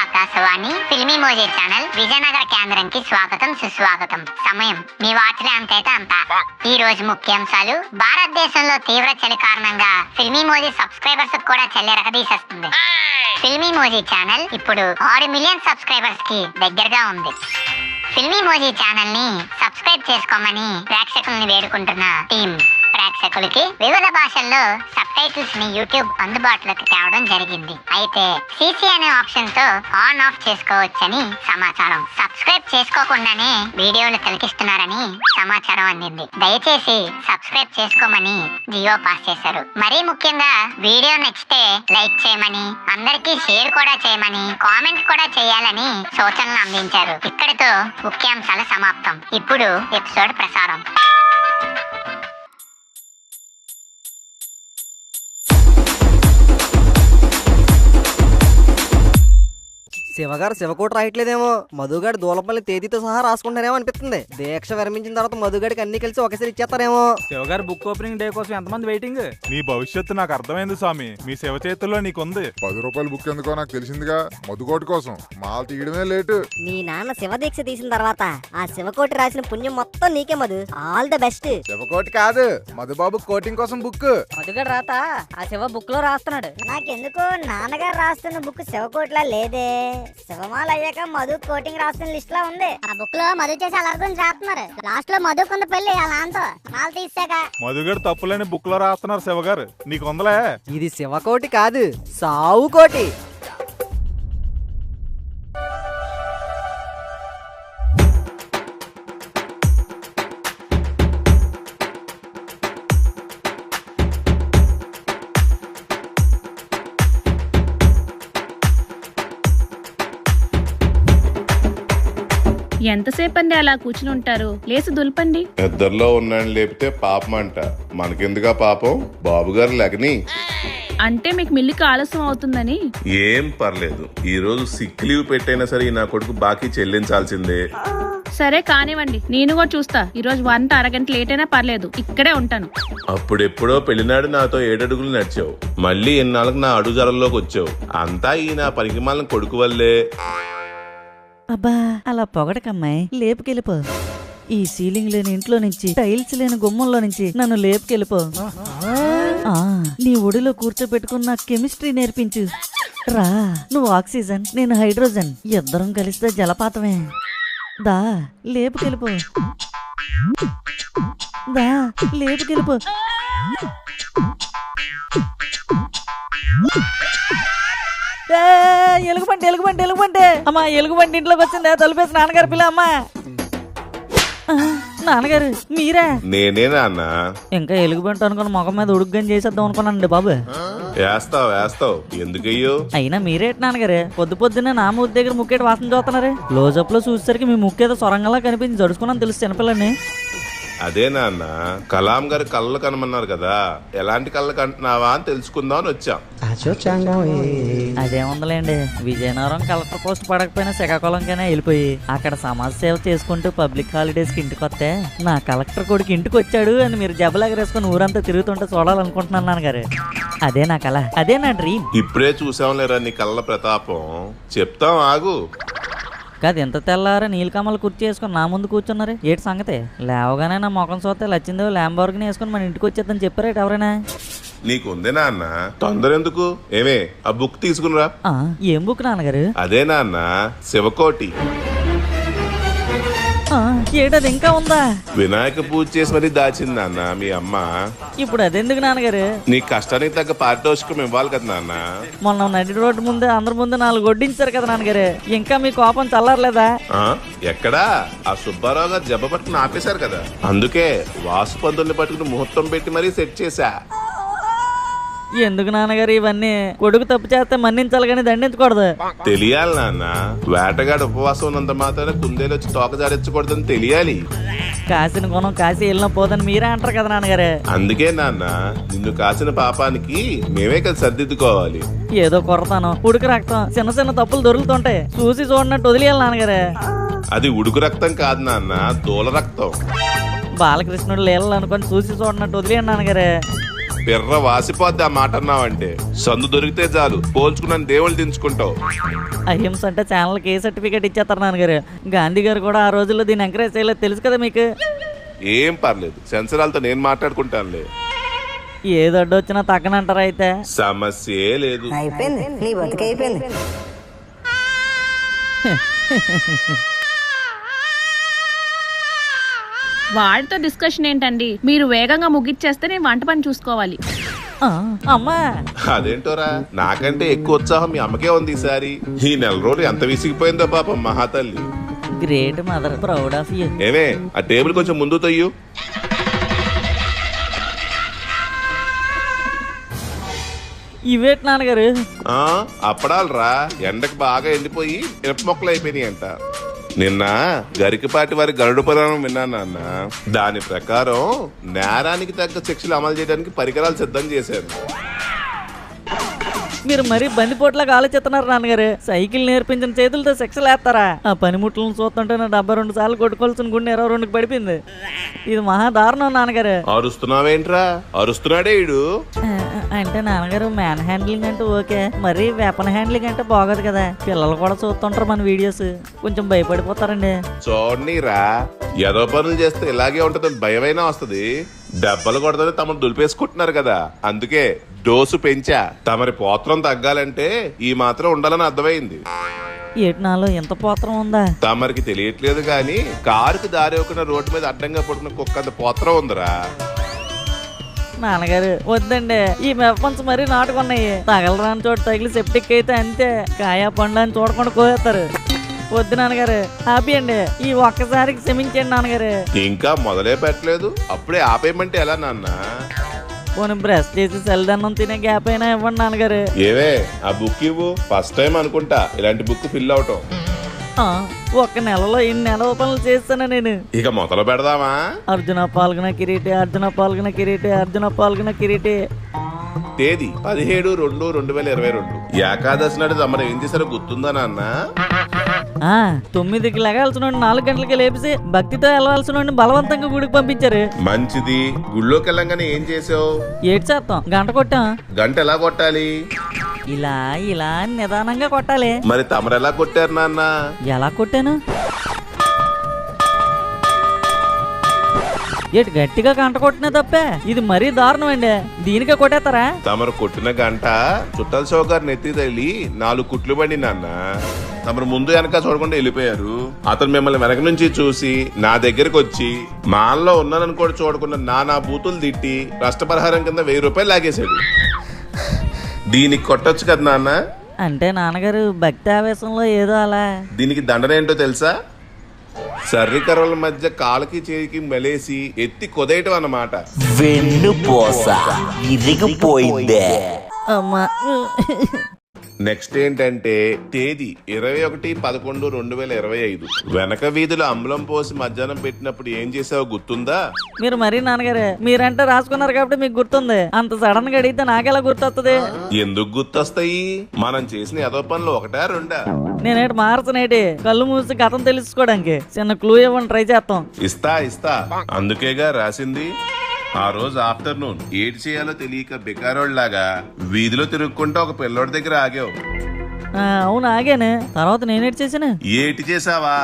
Akashvani filmy మోజీ channel Vijayanagara కేంద్రానికి స్వాగతం సుస్వాగతం. సమయం మీ వాచ్లో అంతైతే అంత. ఈ రోజు ముఖ్యాంశాలు. భారతదేశంలో తీవ్ర చలి కారణంగా ఫిల్మీ మోజీ సబ్స్క్రైబర్స్ కూడా చలి రగదీసేస్తుంది. ఫిల్మీ మోజీ ఛానల్ ఇప్పుడు 6 మిలియన్ సబ్స్క్రైబర్స్ కి దగ్గరగా ఉంది. ఫిల్మీ మోజీ ఛానల్ ని సబ్స్క్రైబ్ చేసుకోమని ప్రేక్షకుల్ని వేడుకుంటున్న టీం ప్రేక్షకులకి వివిధ భాషల్లో సబ్ టైటిల్స్ ని యూట్యూబ్ అందుబాటులోకి తేవడం జరిగింది. అయితే సిసి అనే ఆప్షన్ తో ఆన్ ఆఫ్ చేసుకోవచ్చని సమాచారం. సబ్స్క్రైబ్ చేసుకోకుండానే వీడియోలు తిలకిస్తున్నారని సమాచారం అందింది. దయచేసి సబ్స్క్రైబ్ చేసుకోమని జియో పాస్ చేశారు. మరీ ముఖ్యంగా వీడియో నచ్చితే లైక్ చేయమని, అందరికీ షేర్ కూడా చేయమని, కామెంట్ కూడా చేయాలని సూచనలు అందించారు. ఇక్కడితో ముఖ్యాంశాల సమాప్తం. ఇప్పుడు ఎపిసోడ్ ప్రసారం. శివగారు శివకోట రాయట్లేదేమో, మధుగాడి దూలపల్లి తేదీతో సహా రాసుకుంటారేమో అనిపిస్తుంది. దీక్ష విరమించిన తర్వాత మధుగాడికి అన్ని కలిసి ఒకేసారి ఇచ్చేస్తారేమో. శివగారు బుక్ ఓపెనింగ్ డే కోసం ఎంతమంది వెయిటింగ్? నీ భవిష్యత్తు నాకు అర్థమైంది స్వామి. మీ శివ చేతుల్లో నీకుంది. 10 రూపాయల బుక్ ఎందుకో నాకు తెలిసిందిగా. మధుకోటి కోసం మాల తీయడమే లేటు. మీ నాన్న శివదీక్ష తీసిన తర్వాత ఆ శివకోటి రాసిన పుణ్యం మొత్తం నీకే Madhu. All the best. Shivakoti కాదు, మధుబాబు కోటింగ్ కోసం బుక్. మధుగాడు రాత ఆ శివ బుక్ లో రాస్తున్నాడు. నాకెందుకో నాన్నగారు రాస్తున్న బుక్ శివకోటిలా లేదే. శివమాల అయ్యాక మధు కోటింగ్ రాస్తున్న లిస్ట్ లా ఉంది. ఆ బుక్ లో మధు చేసి అలర్గం రాస్తున్నారు. లాస్ట్ లో మధు కొంత పెళ్లి అలాంతో మాల తీసాక మధుగడు తప్పులేని బుక్ లో రాస్తున్నారు. శివగారు నీకుందలే. ఇది శివకోటి కాదు, సావు కోటి. ఎంతసేపు అండి అలా కూర్చుని ఉంటారు? లేసి దులపండి. నిద్రలో ఉన్నాను లేపితే పాపం అంట. మనకెందుగా పాపం, బాబుగారు లగని. అంటే మీకు మిల్లికి ఆలస్యం అవుతుందని? ఏం పర్లేదు, ఈ రోజు సిక్ లీవ్ పెట్టైనా సరే నా కొడుకు బాకీ చెల్లించాల్సిందే. సరే కానివ్వండి, నేను కూడా చూస్తా. ఈ రోజు వంట అరగంట లేట్ అయినా పర్లేదు, ఇక్కడే ఉంటాను. అప్పుడెప్పుడో పెళ్లినాడు నాతో 7 అడుగులు నడిచావు, మళ్ళీ ఎన్నాళ్ళకి నా అడుగుజాలలోకి వచ్చావు. అంతా ఈ నా పనికిమాలిన కొడుకు వల్లే. అబ్బా అలా పొగడకమ్మాయి, లేపుకెళ్ళిపో. ఈ సీలింగ్ లేని ఇంట్లో నుంచి, టైల్స్ లేని గుమ్మంలో నుంచి నన్ను లేపుకెళ్ళిపో. నీ ఒడిలో కూర్చోబెట్టుకున్న కెమిస్ట్రీ నేర్పించు. రా, నువ్వు ఆక్సిజన్, నేను హైడ్రోజన్, ఇద్దరం కలిస్తే జలపాతమే. దా లేపుకెళ్ళిపో, దా లేపుకెళ్ళిపో. ఎలుగుబంటి ఎలుగుబంటి ఎలుగుబంటి అమ్మా, ఎలుగుబంటి ఇంట్లోకి వచ్చిందే. తలుపేసి నాన్నగారు పిల్ల. అమ్మా నాన్నగారు మీరా? నేనే నాన్న. ఇంకా ఎలుగుబంటి అనుకుని మొఖం మీద ఉడుగ్గాని చేసేద్దాం అనుకున్నానండి బాబు. వేస్తావు ఎందుకయ్యో? అయినా మీరేటి నాన్నగారు పొద్దున్నే నా ముద్దు దగ్గర ముక్కేటి వాసన చూస్తున్నారు. క్లోజప్ లో చూసేసరికి మీ ముక్కేదో సొరంగంలా కనిపించి జడుచుకున్నాను తెలుసు చిన్నపిల్లని. అదే నాన్న, కలాం గారు కళ్ళు కనమన్నారు కదా, ఎలాంటి కళ్ళు కంటున్నావా అని తెలుసుకుందాం అని వచ్చాం. అదేముందలేండి, విజయనగరం కలెక్టర్ పోస్ట్ పడకపోయినా శ్రీకాకుళంకైనా వెళ్ళిపోయి అక్కడ సమాజ సేవ చేసుకుంటూ పబ్లిక్ హాలిడేస్ కి ఇంటికి వస్తే నా కలెక్టర్ కొడుకు ఇంటికి వచ్చాడు అని మీరు జబ్బలాగరేసుకుని ఊరంతా తిరుగుతుంటే చూడాలనుకుంటున్నాను నాన్నగారు. అదే నా కళ, అదే నా డ్రీమ్. ఇప్పుడే చూసాం లేరా నీ కళ్ళ ప్రతాపం. చెప్తాం ఆగు. కాదు, ఎంత తెల్లారా నీలకమ్మలు కుర్చీ వేసుకుని నా ముందు కూర్చున్నారు. ఏటి సంగతి? లేవగానే నా ముఖం చూస్తే లచ్చిందో ల్యాంబోర్గిని వేసుకుని మన ఇంటికి వచ్చేద్దని చెప్పారేటి ఎవరైనా? నీకుందే నాన్న, తొందర ఎందుకు? ఏమే ఆ బుక్ తీసుకునిరా. ఏం బుక్ నాన్నగారు? అదే నాన్న, శివకోటి. ఏటది ఇంకా ఉందా? వినాయక పూజ చేసి మరీ దాచింది నాన్న మీ అమ్మ. ఇప్పుడు అదెందుకు నాన్నగారు? నీ కష్టానికి తగ్గ పారితోషికం ఇవ్వాలి కదా నాన్న. మొన్న నడి రోడ్డు ముందే అందరి ముందు 4 వడ్డించారు కదా నాన్నగారు. ఇంకా మీ కోపం చల్లారలేదా? ఎక్కడా? ఆ సుబ్బారావు గారు జబ్బ పట్టుకుని ఆపేశారు కదా, అందుకే వాసు పంతుల్ని పట్టుకుని ముహూర్తం పెట్టి మరీ సెట్ చేశా. ఎందుకు నాన్నగారు ఇవన్నీ? కొడుకు తప్పు చేస్తే మన్నించాలి కానీ దండించకూడదు. తెలియాలి నాన్న, వేటగాడు ఉపవాసం ఉన్నంత మాత్రాన కుందేలు వచ్చి తోక జారించకూడదని తెలియాలి. కాసిన గుణం కాసి వెళ్ళిన పోదని మీరే అంటారు కదా నాన్నగారు. అందుకే నాన్న, నిన్ను కాసిన పాపానికి మేమే కదా సర్దిద్దుకోవాలి. ఏదో కొరతాను, ఉడుకు రక్తం, చిన్న చిన్న తప్పులు దొరుకుతుంటాయి, చూసి చూడనట్టు వదిలేయాలి నాన్నగారు. అది ఉడుకు రక్తం కాదు నాన్న, దూల రక్తం. బాలకృష్ణుడు లీలలు అనుకొని చూసి చూడనట్టు వదిలేయండి నాన్నగారు. పిర్ర వాసిపోద్ది ఆ మాట అన్నావంటే. సందు దొరికితే చాలు పోల్చుకున్న దేవుళ్ళు దించుకుంటావు. అహింస అంటే ఛానల్కి ఏ సర్టిఫికేట్ ఇచ్చేస్తారు నాన్నగారు. గాంధీ గారు కూడా ఆ రోజుల్లో దీన్ని ఎంకరేజ్ చేయలేదు తెలుసు కదా మీకు. ఏం పర్లేదు, సెన్సరాలతో నేను మాట్లాడుకుంటానులే. ఏది అడ్డు వచ్చినా తగ్గనంటారా అయితే? సమస్యే లేదు. అయిపోయింది, నీ బతికైపోయింది. వాడితో డిస్కషన్ ఏంటండి? మీరు వేగంగా ముగిచ్చేస్తే నేను వంట పని చూసుకోవాలి. అమ్మా అదేంటోరా, నాకంటే ఎక్కువ ఉత్సాహం మీ అమ్మకే ఉంది ఈసారి. ఈ నెల రోజులు ఎంత విసిగిపోయిందో పాపం మహాతల్లి. Great mother, proud of you. ఏమే ఆ టేబుల్ కొంచెం ముందు తొయ్యు. ఇవేటి నాన్నగారు? అప్పడాలరా, ఎండకు బాగా ఎండిపోయి ఇరప మొక్కలు అయిపోయినాయి అంట. నిన్న గరికపాటి వారి గరుడు పురాణం విన్నాను నాన్న. దాని ప్రకారం నేరానికి తగ్గ శిక్షలు అమలు చేయడానికి పరికరాలు సిద్ధం చేశారు. మీరు మరీ బందిపోట్లాగా ఆలోచిస్తున్నారు నాన్నగారు. సైకిల్ నేర్పించిన చేతులతో శిక్షలు వేస్తారా? ఆ పనిముట్లను చూస్తుంటే నా 72 సార్లు కొట్టుకోవాల్సిన గుండె 22కి పడిపోయింది. ఇది మహా దారుణం నాన్నగారు. అరుస్తున్నావేంట్రా? అరుస్తున్నాడే ఈడు. అంటే నాన్నగారు మ్యాన్ హ్యాండ్లింగ్ అంటే ఓకే, మరి వెపన్ హ్యాండ్లింగ్ అంటే బాగోదు కదా. పిల్లలు కూడా చూస్తుంటారు మన వీడియోస్, కొంచెం భయపడిపోతారండి. చూడనీరా, ఏదో పనులు చేస్తే ఇలాగే ఉంటదని భయమైనా వస్తుంది. దెబ్బలు కొడదని తమను దులిపేసుకుంటున్నారు కదా, అందుకే డోసు పెంచా. తమరి పోత్రం తగ్గాలంటే ఈ మాత్రం ఉండాలని అర్థమైంది. ఏటి నాలో ఎంత పోత్రం ఉందా? తమరికి తెలియట్లేదు గాని కారుకి దారి ఒకన రోడ్డు మీద అడ్డంగా పడుకున్న కుక్కంత పోత్రం ఉందిరా. నాన్నగారు వద్దండి, ఈ వెపన్స్ మరీ నాటుకున్నాయి. తగలరాని చోట తగిలి సెప్టిక్ అయితే అంతే, కాయా పండు అని చూడకుండా కోసేస్తారు. వద్దు నాన్నగారు, ఆపేయండి. ఈ ఒక్కసారికి క్షమించండి నాన్నగారు. ఇంకా మొదలే పెట్టలేదు, అప్పుడే ఆపేయమంటే ఎలా నాన్న? పోనీ బ్రష్ చేసి సెల్దన్నం తినే గ్యాప్ అయినా ఇవ్వండి నాన్నగారు. ఏవే ఆ బుక్ ఇవ్వు. ఫస్ట్ టైం అనుకుంటా ఇలాంటి బుక్ ఫిల్ అవటం. ఒక్క నెలలో ఇన్ని నెల పనులు చేస్తాను నేను. ఇక మొదలు పెడదామా? అర్జున పాల్గొన కిరీటి, అర్జున పాల్గొన కిరీటి, అర్జున పాల్గొన కిరీటి. తేదీ 17/2/2022. ఏకాదశి నాడు తమరు ఏం చేశారో గుర్తుందా నాన్న? 9కి లెగాల్సిన 4 గంటలకి లేపేసి భక్తితో వెళ్ళవలసిన బలవంతంగా గుడికి పంపించారు. మంచిది. గుళ్ళోకి వెళ్ళంగానే ఏం చేసావు? ఏటి చేస్తాం, గంట కొట్టాం. గంట ఎలా కొట్టాలి? ఇలా ఇలా నిదానంగా కొట్టాలి. మరి తమరు ఎలా కొట్టారు నాన్న? ఎలా కొట్టాను? ఏటి గట్టిగా గంట కొట్టినా తప్పే, ఇది మరీ దారుణం అండి. దీనికే కొట్టేస్తారా? తమరు కొట్టిన గంట చుట్టాల షోగారు నెత్తి తగిలి 4 కుట్లు పడి నాన్న. తమరు ముందు వెనక చూడకుండా వెళ్ళిపోయారు. అతను మిమ్మల్ని వెనక నుంచి చూసి నా దగ్గరకు వచ్చి మాల్లో ఉన్నానని కూడా చూడకుండా నానా బూతులు తిట్టి నష్టపరిహారం కింద 1000 రూపాయలు లాగేశాడు. దీనికి కొట్టొచ్చు కదా నాన్న? అంటే నాన్నగారు భక్తి ఆవేశంలో ఏదో అలా. దీనికి దండన ఏంటో తెలుసా? సర్రికర్రల మధ్య కాళ్ళకి చేయికి మెలేసి ఎత్తి కొదేయటం అన్నమాట. అమ్మా. నెక్స్ట్ ఏంటంటే తేదీ 21/11/2025. వెనక వీధులు అమ్లం పోసి మధ్యాహ్నం పెట్టినప్పుడు ఏం చేసావో గుర్తుందా? మీరు మరీ నాన్నగారే, మీరంటే రాసుకున్నారు కాబట్టి మీకు గుర్తుంది. అంత సడన్ గా అడిగితే నాకెలా గుర్తొస్తుంది? ఎందుకు గుర్తొస్తాయి? మనం చేసిన ఏదో పనులు 1 2. నేనేటి మారుతున్నాటి, కళ్ళు మూసి కథం తెలుసుకోవడానికి. చిన్న క్లూ ఇవ్వండి, ట్రై చేస్తాం. ఇస్తా అందుకేగా రాసింది. ఆ రోజు ఆఫ్టర్నూన్ ఏటి చేయాలో తెలియక బికారోడ్లాగా వీధిలో తిరుగుకుంటూ ఒక పిల్లోడి దగ్గర ఆగావు. అవును ఆగాను. తర్వాత నేనేటి చేశాను? ఏటి చేసావా?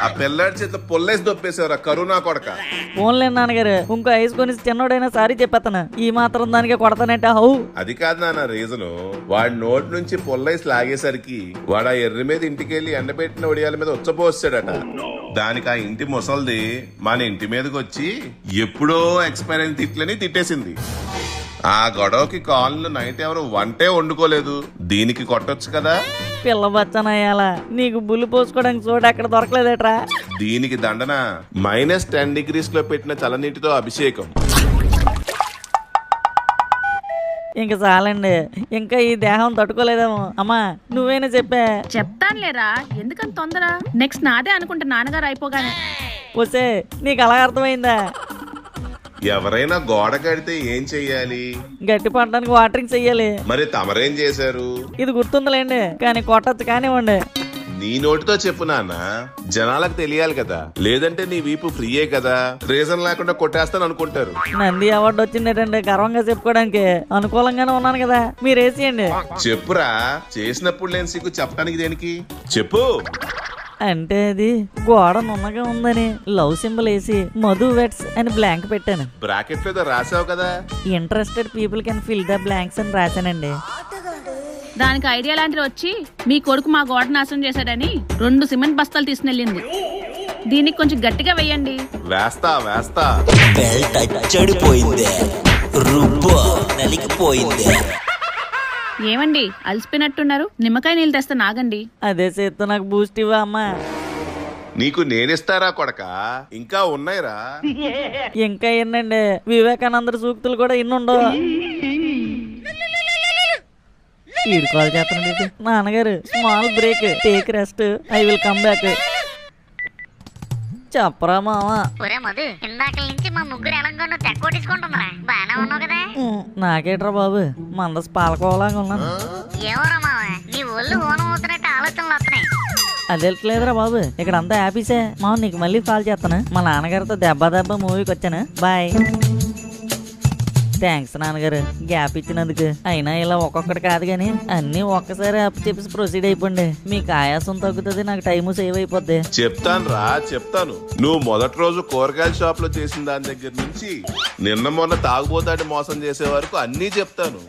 ఆ పిల్లాడి చేత పొల్లేసి దొప్పేసావురా కరుణా కొడక. ఫోన్లే నాన్నగారు, ఇంకో ఐస్ కొని చిన్నోడైనా సారీ చెప్పేస్తాను. ఈ మాత్రం దానికే కొడతానంటే హౌ? అది కాదు నాన్న రీజను. వాడి నోటి నుంచి పొల్లేసి లాగేసరికి వాడు ఆ ఎర్రి మీద ఇంటికెళ్ళి ఎండబెట్టిన ఒడియాల మీద ఉచ్చపోసాడట. దానికి ఆ ఇంటి ముసల్ది మన ఇంటి మీదకి వచ్చి ఎప్పుడో ఎక్స్పైర్ అయిన తిట్లని తిట్టేసింది. ఆ గొడవకి కాలనీలో నైట్ ఎవరు వంటే వండుకోలేదు. దీనికి కొట్టొచ్చు కదా? పిల్ల బచ్చనయ్యాలా, నీకు బుల్లి పోసుకోవడానికి చోటు ఎక్కడ దొరకలేదేట్రా? దీనికి దండన -10 degrees లో పెట్టిన చల్లనీటితో అభిషేకం. ఇంక చాలండి, ఇంకా ఈ దేహం తట్టుకోలేదేమో. అమ్మా నువ్వేనా చెప్పా? చెప్తానులేరా, ఎందుకంత తొందర? నెక్స్ట్ నాదే అనుకుంటా నాన్నగారు అయిపోగానే. వస్తే నీకు అలా అర్థమైందా? ఎవరైనా గోడ కడితే ఏం చెయ్యాలి? గట్టి పడడానికి వాటరింగ్ చెయ్యాలి. మరి తమరేం చేశారు? ఇది గుర్తుందిలేండి, కానీ కొట్టచ్చు కానివ్వండి. నీ నోటితో చెప్పు నాన్న, జనాలకు తెలియాలి కదా, లేదంటే నీ వీపు ఫ్రీయే కదా, రీజన్ లేకుండా కొట్టేస్తాను అనుకుంటారు. నంది అవార్డు వచ్చిందేటండి గర్వంగా చెప్పుకోవడానికి. అనుకూలంగానే ఉన్నాను కదా, మీరు వేసేయండి. చెప్పురా, చేసినప్పుడు లేని సిగ్గు చెప్పడానికి దేనికి, చెప్పు. అంటే అది గోడ నున్నగా ఉందని లవ్ సింబల్ వేసి మధు వెట్స్ అని బ్లాంక్ పెట్టాను. బ్రాకెట్ లో రాసావు కదా. Interested people can fill the blanks అని రాశానండి. దానికి ఐడియా లాంటిది వచ్చి మీ కొడుకు మా గోడ నాశనం చేశాడని 2 సిమెంట్ బస్తాలు తీసుకెళ్ళింది. దీనికి కొంచెం గట్టిగా వెయ్యండి. వేస్తా వేస్తా. ఏమండి అలసిపోయినట్టున్నారు, నిమ్మకాయ నీళ్ళు తెస్తా నాగండి. అదే చేత్తో నాకు బూస్ట్ ఇవ్వ అమ్మా. నీకు నేనిస్తారా కొడక, ఇంకా ఉన్నాయిరా. ఇంకా ఏంటండి వివేకానంద సూక్తులు కూడా ఇన్నుండవు. ఈడుకోవాలి చేస్తున్నాడు నాన్నగారు. Small break, take rest, I will come back. చెప్పరా మావా. ఒరే మధు, ఇందాక నుంచి మా ముగ్గురు ఎలాగో తెక్కొట్టించుకుంటున్నా, బానే ఉన్నావు కదా? నాకేట్రా బాబు, మందస్ పాలకోలాగా ఉన్నాను. ఏమోరా మావ, నీ ఒళ్ళు ఓనం అవుతున్నట్టు ఆలోచనలు వస్తున్నాయి. అదేట్లేదురా బాబు, ఇక్కడ అంతా హ్యాపీసే. మావ నీకు మళ్ళీ కాల్ చేస్తాను. మా నాన్నగారితో దెబ్బ మూవీకి వచ్చాను. బాయ్. థ్యాంక్స్ నాన్నగారు గ్యాప్ ఇచ్చినందుకు. అయినా ఇలా ఒక్కొక్కటి కాదు కానీ అన్ని ఒక్కసారి అప్పు చెప్పేసి ప్రొసీడ్ అయిపోండి. మీకు ఆయాసం తగ్గుతుంది, నాకు టైము సేవ్ అయిపోద్ది. చెప్తాను రా చెప్తాను. నువ్వు మొదటి రోజు కూరగాయల షాప్ లో చేసిన దాని దగ్గర నుంచి నిన్న మొన్న తాగుబోతాడి మోసం చేసే వరకు అన్నీ చెప్తాను.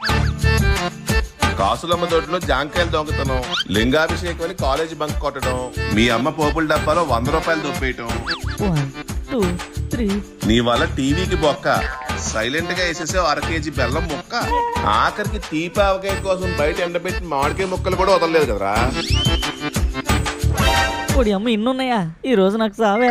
కాసులమ్మ దొడ్లో జాంకాయలు దొంగతనం, లింగాభిషేకం అని కాలేజీ బంక్ కొట్టడం, మీ అమ్మ పోపుల డబ్బాలో 100 రూపాయలు దొబ్బేయటం, 1 2 3. నీ వల్ల టీవీకి బొక్క, సైలెంట్ గా వేసేసే 1/2 కేజీ బెల్లం ముక్క, ఆఖరికి తీపావకాయ కోసం బయట ఎండబెట్టి మామిడికాయ ముక్కలు కూడా వదలలేదు కదరా. అమ్మ ఇన్నున్నాయా ఈ రోజు నాకు సావే.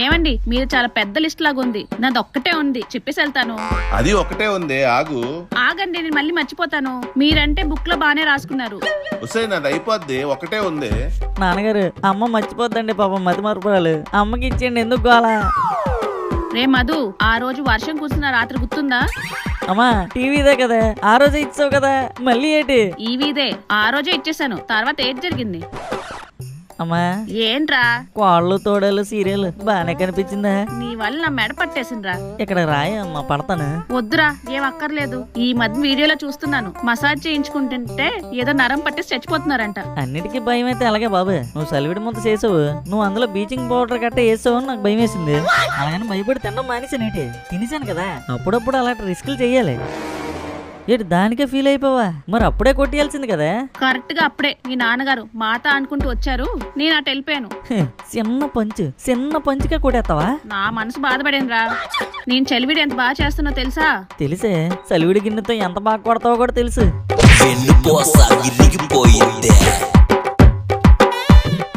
ఏమండి మీరు చాలా పెద్ద లిస్ట్ లాగా ఉంది, నాది ఒక్కటే ఉంది చెప్పేసి వెళ్తాను. అది ఒకటే ఉంది, ఆగు. ఆగండి, నేను మళ్ళీ మర్చిపోతాను. మీరంటే బుక్ లో బానే రాసుకున్నారు. హుసేన్ అది అయిపోద్ది, ఒకటే ఉంది. నాన్నగారు అమ్మ మర్చిపోద్దండి పాపం, మతి మరపురాలు. అమ్మకి ఇచ్చేయండి, ఎందుకు గోలా. రే మధు, ఆ రోజు వర్షం కూర్చున్న రాత్రి గుర్తుందా? అమ్మా టీవీదే కదా, ఆ రోజే ఇచ్చావు కదా, మళ్ళీ ఏంటి? ఈవీదే, ఆ రోజే ఇచ్చేసాను. తర్వాత ఏం జరిగింది? అమ్మా ఏంట్రా? కోళ్ళు తోడలు సీరియల్ బానే కనిపించిందా? నీ వల్ల నా మెడ పట్టేసిండ్రా. ఇక్కడ రాయ అమ్మా, పడతాను. వద్దురా, ఏం అక్కర్లేదు. ఈ మధ్య వీడియోలో చూస్తున్నాను, మసాజ్ చేయించుకుంటుంటే ఏదో నరం పట్టేసి చచ్చిపోతున్నారంట. అన్నిటికీ భయం అయితే అలాగే బాబు. నువ్వు సలివిడి ముద్ద చేసావు, నువ్వు అందులో బ్లీచింగ్ పౌడర్ గట్ట వేసావు అని నాకు భయం వేసింది. అలాగని భయపడి తినడం మానేసానేటి, తినేసాను కదా. అప్పుడప్పుడు అలాంటి రిస్కులు చెయ్యాలి. ఏంటి దానికే ఫీల్ అయిపోవా? మరి అప్పుడే కొట్టేయాల్సింది కదా. కరెక్ట్ గా అప్పుడే మీ నాన్నగారు మాట అనుకుంటూ వచ్చారు, నేను అటు వెళ్ళిపోయాను. చిన్న పంచుగా కొట్టేస్తావా? నా మనసు బాధపడేంద్రా. నేను చలివిడి ఎంత బాగా చేస్తున్నా తెలుసా? తెలిసే, చలివిడి గిన్నెతో ఎంత బాగా కొడతావో కూడా తెలుసు.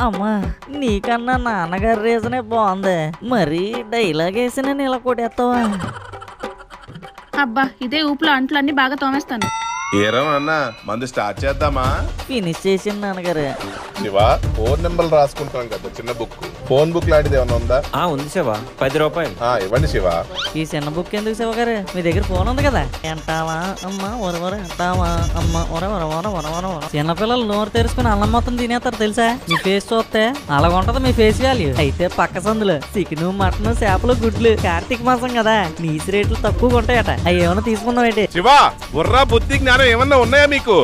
అమ్మా నీకన్నా నాన్నగారి రీజనే బాగుంది, మరి డైలాగ్ వేసి నేను ఇలా కొట్టేస్తావా? అబ్బా ఇదే ఊపులో అంట్లన్నీ బాగా తోమేస్తాను. ఏరా అన్న, మందు స్టార్ట్ చేద్దామా? ఫినిష్ చేసింది నాన్నగారు. శివ, 4 నెంబర్లు రాసుకుంటాం కదా, చిన్న బుక్, ఫోన్ బుక్ లాంటిది ఏమన్నా ఉందా? ఉంది శివ, 10 రూపాయలు. ఇవ్వండి శివ. ఈ చిన్న బుక్ ఎందుకు శివ గారు, మీ దగ్గర ఫోన్ ఉంది కదా. ఎంటావా అమ్మ ఒరవర, ఎంటావా అమ్మ ఒరవర. చిన్నపిల్లలు నోరు తెరుచుకుని అన్నం మొత్తం తినేస్తారు తెలుసా. మీ ఫేస్ చూస్తే అలాగుంటది మీ ఫేస్ వాల్యూ. అయితే పక్క సందులో చికెన్, మటన్, చేపలు, గుడ్లు, కార్తీక మాసం కదా, నీసి రేట్లు తక్కువగా ఉంటాయట. అవి ఏమైనా తీసుకున్నావేంటి? శివ, బుర్రా బుద్ధి జ్ఞానం ఏమన్నా ఉన్నాయా మీకు?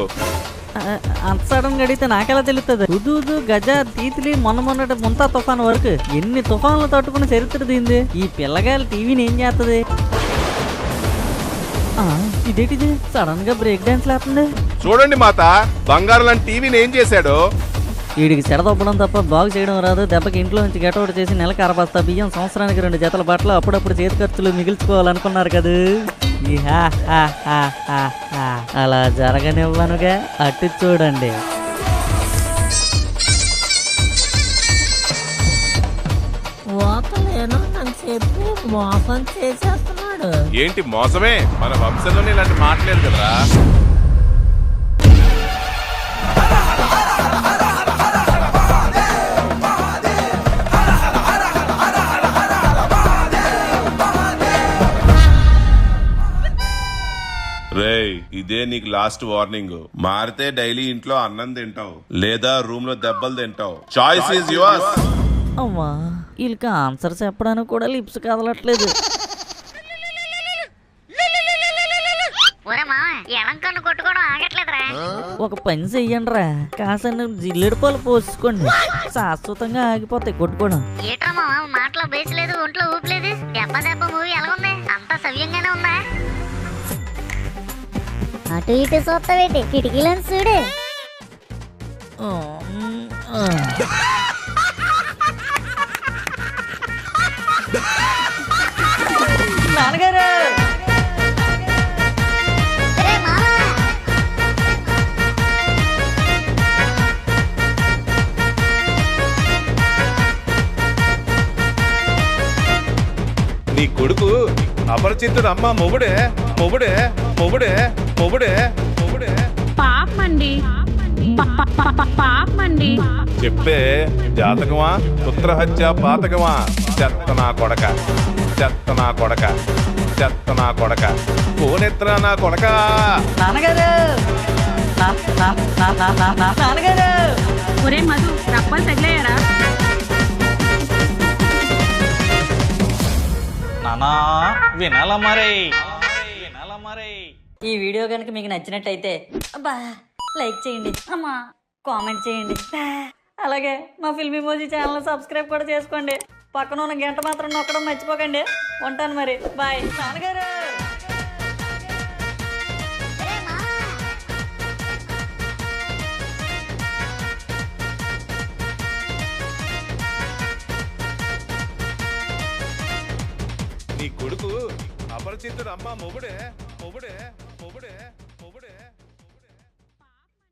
అంత సడన్ గా అడిగితే నాకెలా తెలుస్తుంది? ఉదు గజ తీతిలి మొన్నటి ముంతా తుఫాను వరకు ఎన్ని తుఫాన్లు తట్టుకున్న చరిత్ర దీంది. ఈ పిల్లగాయలు టీవీని ఏం చేస్తుంది? ఇదేంటిది సడన్ గా బ్రేక్ డాన్స్ లేస్తుంది? చూడండి మాత, బంగారం లాంటి టీవీని ఏం చేశాడు. వీడికి చెడదొప్పడం తప్ప బాగు చేయడం రాదు. దెబ్బకి ఇంట్లో నుంచి గెటౌట్ చేసి నెలకు 6 బస్తా బియ్యం, సంవత్సరానికి 2 జతల బట్టలు, అప్పుడప్పుడు చేతి ఖర్చులు మిగిల్చుకోవాలనుకున్నారు కదా. అలా జరగనివ్వనుగా, అటు చూడండి. మోసం చేసేస్తున్నాడు. ఏంటి మోసమే? మన వంశంలోనే ఇలాంటి మాటలేదు కదరా. రేయ్, ఇదే నీకు లాస్ట్ వార్నింగ్. మారితే డైలీ ఇంట్లో అన్నం తింటావు లేదా రూమ్ లో దెబ్బలు తింటావు. Choice is yours. అమ్మా వీళ్ళకి ఆన్సర్ చెప్పడానికి కూడా లిప్స్ కదలట్లేదు. ఎలంకన్ను కొట్టుకోవడం ఆగట్లేదురా. ఒక పని చెయ్యండి రా, కాసన్న జిల్లెడు పాలు పోసుకోండి, శాశ్వతంగా ఆగిపోతాయి కొట్టుకోవడం. ఏట్రా మామ మాటలో బేస్ లేదు, ఒంట్లో ఊపలేదు. దెబ్బ మూవీ ఎలాగుంది? అంతా సవ్యంగానే ఉందా? అటు ఇటు చూస్తావేటి, కిటికీలను చూడు. నాన్నగారు నీ కొడుకు అపరిచితుడు అమ్మ మొగుడే మొగుడే మొగుడే మొగుడే మొగుడే పాపమండి, పాపమండి. చెప్పే జాతకమా పుత్రహత్య పాతకమా? చెత్త నా కొడక, చెత్త నా కొడక, చెత్త నా కొడక, కోనెత్ర నా కొడక. నాన్నగారు నాన్నగారు. ఒరే మధు, రప్పలు తగిలేయరా? నానా వినాలా మరి? ఈ వీడియో కనుక మీకు నచ్చినట్టయితే అబ్బా లైక్ చేయండి, అమ్మా కామెంట్ చేయండి, అలాగే మా ఫిల్మీ మోజీ ఛానల్ సబ్స్క్రైబ్ కూడా చేసుకోండి. పక్కన ఉన్న గంట మాత్రం నొక్కడం మర్చిపోకండి. ఉంటాను మరి, బాయ్. నాన్నగారు నీ కొడుకు అపరిచితుడు అమ్మ మొగుడే మొగుడే మొగుడే.